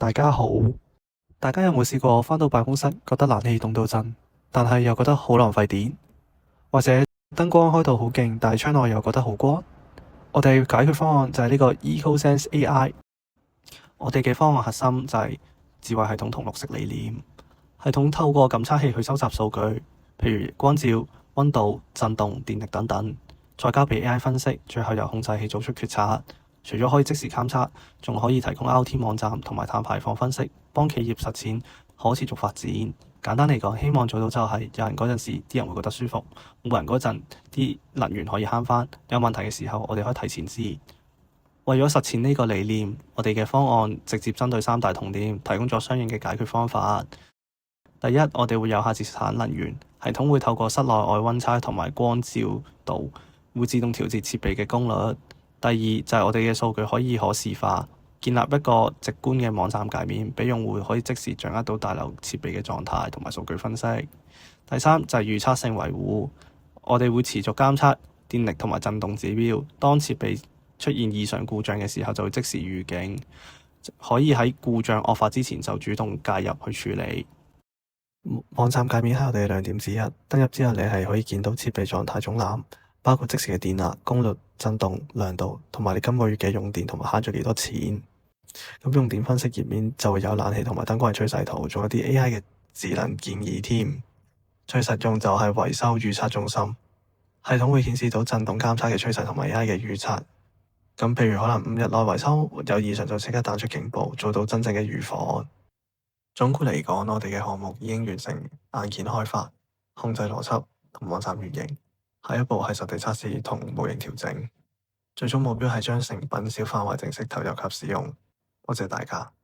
大家好，大家有冇試過返到辦公室覺得冷氣凍到震，但係又覺得好浪費電，或者燈光開到好勁，但係窗外又覺得好光？我哋解決方案就係呢個 EcoSense AI。我哋嘅方案核心就係智慧系統同綠色理念。系統透過感測器去收集數據，譬如光照、溫度、震動、電力等等，再交俾 AI 分析，最後由控制器做出決策。除咗可以即時監測，仲可以提供 IoT 網站同埋碳排放分析，幫企業實踐可持續發展。簡單嚟講，希望做到就係有人嗰陣時，啲人會覺得舒服；冇人嗰陣，啲能源可以慳返。有問題嘅時候，我哋可以提前知。為咗實踐呢個理念，我哋嘅方案直接針對三大痛點，提供咗相應嘅解決方法。第一，我哋會有效節省能源，系統會透過室內外溫差同埋光照度，會自動調節設備嘅功率。第二就係我哋嘅數據可以可視化，建立一個直觀嘅網站界面，俾用戶可以即時掌握到大樓設備嘅狀態同埋數據分析。第三就係預測性維護，我哋會持續監測電力同埋震動指標，當設備出現異常故障嘅時候，就會即時預警，可以喺故障惡化之前就主動介入去處理。網站界面係我哋嘅亮點之一，登入之後你係可以見到設備狀態總覽，包括即時嘅電壓、功率、震動、亮度，同埋你今個月嘅用電同埋慳咗幾多錢。咁用電分析頁面就會有冷氣同埋燈光嘅趨勢圖，仲有啲 AI 嘅智能建議添。最實用就係維修預測中心，系統會顯示到震動監測嘅趨勢同埋 AI 嘅預測。咁譬如可能5日內維修有異常就即刻彈出警報，做到真正嘅預防。總括嚟講，我哋嘅項目已經完成硬件開發、控制邏輯同網站原型，下一步係實地測試同模型調整，最終目標係將成品小範圍正式投入及使用。多謝大家。